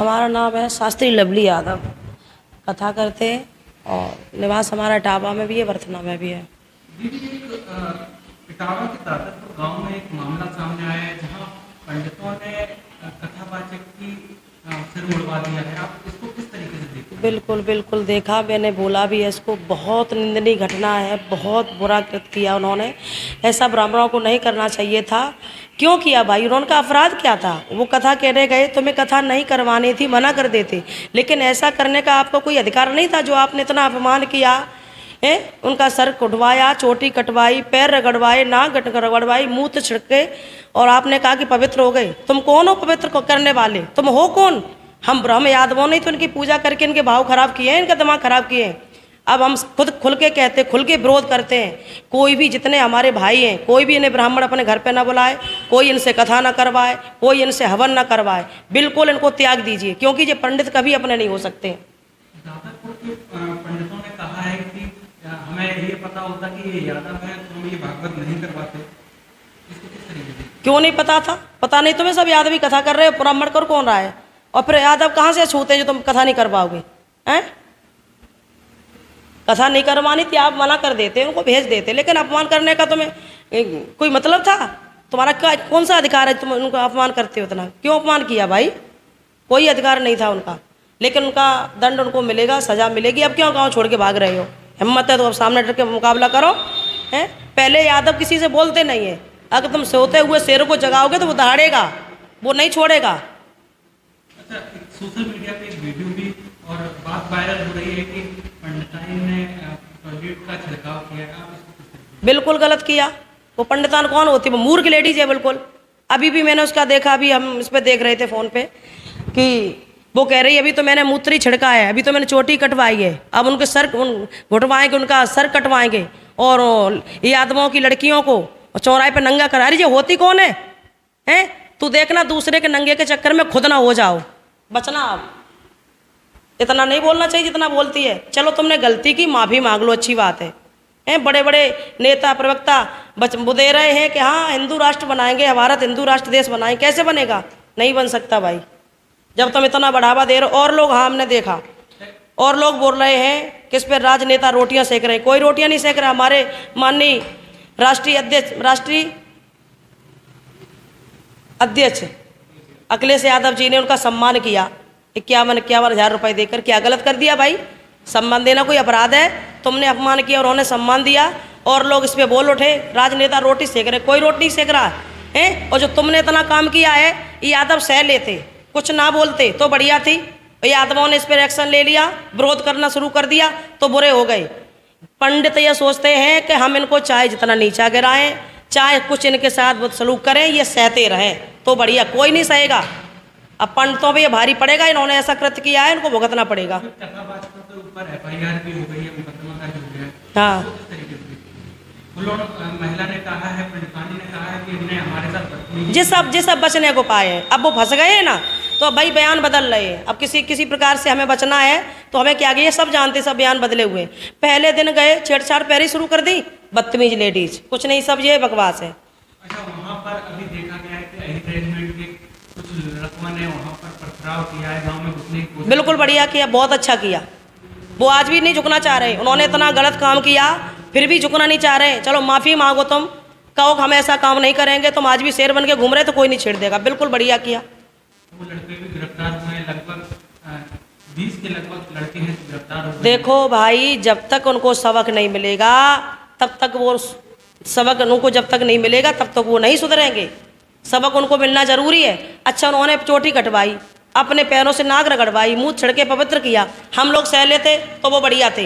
हमारा नाम है शास्त्री लवली यादव। कथा करते हैं और निवास हमारा इटावा में भी है, बर्थना में भी है। दीदी, इटावा के दादरपुर गांव में एक मामला सामने आया है जहां पंडितों ने कथावाचक की सिर उड़वा दिया है। आप इसको किस तरीके से देखते हैं? बिल्कुल बिल्कुल देखा, मैंने बोला भी है इसको। बहुत निंदनीय घटना है, बहुत बुरा कृत्य किया उन्होंने। ऐसा ब्राह्मणों को नहीं करना चाहिए था। क्यों किया भाई? उनका अपराध क्या था? वो कथा कहने गए, तुम्हें कथा नहीं करवानी थी, मना कर देते, लेकिन ऐसा करने का आपको कोई अधिकार नहीं था। जो आपने इतना अपमान किया है, उनका सर कुटवाया, चोटी कटवाई, पैर रगड़वाए, नाक रगड़वाई, मुँह छिड़के, और आपने कहा कि पवित्र हो गए। तुम कौन हो पवित्र को करने वाले? तुम हो कौन? हम ब्रह्म यादवों ने तो इनकी पूजा करके इनके भाव खराब किए हैं, इनका दिमाग खराब किए हैं। अब हम खुद खुल के कहते, खुल के विरोध करते हैं। कोई भी, जितने हमारे भाई हैं, कोई भी इन्हें ब्राह्मण अपने घर पे ना बुलाए, कोई इनसे कथा ना करवाए, कोई इनसे हवन ना करवाए। बिल्कुल इनको त्याग दीजिए, क्योंकि ये पंडित कभी अपने नहीं हो सकते। दादरपुर के पंडितों ने कहा है कि हमें ये पता होता कि ये यादव है तो हम ये भागवत नहीं करवाते। इसको किस तरीके से? क्यों नहीं पता था? पता नहीं तुम्हें? सब यादव ही कथा कर रहे हो, ब्राह्मण कर कौन रहा है? और फिर यादव कहाँ से छूते जो तुम कथा नहीं कर पाओगे? हैं? कथा नहीं करवानी थी, आप मना कर देते, उनको भेज देते, लेकिन अपमान करने का तुम्हें कोई मतलब था? तुम्हारा क्या, कौन सा अधिकार है तुम उनको अपमान करते हो? इतना क्यों अपमान किया भाई? कोई अधिकार नहीं था उनका, लेकिन उनका दंड उनको मिलेगा, सजा मिलेगी। अब क्यों गाँव छोड़ के भाग रहे हो? हिम्मत है तो अब सामने डट के मुकाबला करो। हैं? पहले यादव किसी से बोलते नहीं है। अगर तुम सोते हुए शेरों को जगाओगे तो वो दहाड़ेगा, वो नहीं छोड़ेगा। अच्छा, सोशल मीडिया पे एक वीडियो भी और बात वायरल हो रही है कि पंडिताइन ने टॉयलेट का छिड़काव किया है। आप इसको किस तरीके से? बिल्कुल गलत किया। वो पंडितान कौन होती है? वो मूर्ख लेडीज है बिल्कुल। अभी भी मैंने उसका देखा, अभी हम इस पर देख रहे थे फ़ोन पे, कि वो कह रही है अभी तो मैंने मूत्री छिड़का है, अभी तो मैंने चोटी कटवाई है, अब उनके सर घुटवाएंगे, उनका सर कटवाएंगे, और यादवों की लड़कियों को चौराहे पे नंगा करा। अरे ये होती कौन है? हैं? तू देखना दूसरे के नंगे के चक्कर में खुद ना हो जाओ, बचना। आप इतना नहीं बोलना चाहिए जितना बोलती है। चलो तुमने गलती की, माफ़ी मांग लो, अच्छी बात है। हैं? बड़े बड़े नेता प्रवक्ता वो दे रहे हैं कि हाँ हिंदू राष्ट्र बनाएंगे, भारत हिंदू राष्ट्र देश बनाएंगे। कैसे बनेगा? नहीं बन सकता भाई, जब तुम इतना बढ़ावा दे रहे हो। और लोग, हाँ हमने देखा, और लोग बोल रहे हैं कि इस पर राजनेता रोटियां सेक रहे हैं। कोई रोटियां नहीं सेक रहा। हमारे माननीय राष्ट्रीय अध्यक्ष अखिलेश यादव जी ने उनका सम्मान किया 51 हज़ार रुपये देकर। क्या गलत कर दिया भाई? सम्मान देना कोई अपराध है? तुमने अपमान किया, उन्होंने सम्मान दिया, और लोग इस पर बोल उठे राजनेता रोटी सेक रहे। कोई रोटी नहीं सेक रहा है। और जो तुमने इतना काम किया है, ये यादव सह लेते, कुछ ना बोलते तो बढ़िया थी। यादवों ने इस पर एक्शन ले लिया, विरोध करना शुरू कर दिया तो बुरे हो गए। पंडित ये सोचते हैं कि हम इनको चाहे जितना नीचा गिराएं, चाहे कुछ इनके साथ सलूक करें, ये सहते रहें तो बढ़िया। कोई नहीं सहेगा। अब पंडितों पे ये भारी पड़ेगा, इन्होंने ऐसा कृत्य किया है, इनको भुगतना पड़ेगा। कथावाचकों के ऊपर FIR भी हो गई है, मुकदमा दर्ज हो गया है। हाँ, किस तरीके से? वो लोग, महिला ने कहा है, पंडितानी ने कहा है कि इन्हें हमारे साथ बदतमीजी। जिस सब बचने को पाए हैं। अब वो फंस गए हैं ना, तो अब भाई बयान बदल रहे हैं। अब किसी प्रकार से हमें बचना है तो हमें क्या, ये सब जानते, सब बयान बदले हुए। पहले दिन गए, छेड़छाड़ पहले शुरू कर दी, बदतमीज लेडीज, कुछ नहीं, सब ये बकवास है। अच्छा, वहाँ पर अभी देखा गया है कि एलिमेंट के कुछ लड़कों ने वहाँ पर पथराव किया है, गांव में घुसने की कोशिश। बिल्कुल बढ़िया किया, बहुत अच्छा किया। वो आज भी नहीं झुकना चाह रहे। उन्होंने इतना गलत काम किया, फिर भी झुकना नहीं चाह रहे। चलो माफ़ी मांगो, तुम कहो हम ऐसा काम नहीं करेंगे। तुम आज भी शेर बन के घूम रहे तो कोई नहीं छेड़ देगा। बिल्कुल बढ़िया किया। वो लड़के भी गिरफ्तार हुए हैं, लगभग 20 के लगभग लड़के हैं जो गिरफ्तार हो गए। देखो भाई, जब तक उनको सबक नहीं मिलेगा तब तक वो सबक, उनको जब तक नहीं मिलेगा तब तक वो नहीं सुधरेंगे। सबक उनको मिलना जरूरी है। अच्छा, उन्होंने चोटी कटवाई, अपने पैरों से नाक रगड़वाई, मुंह छिड़के पवित्र किया, हम लोग सह लेते तो वो बढ़िया थे।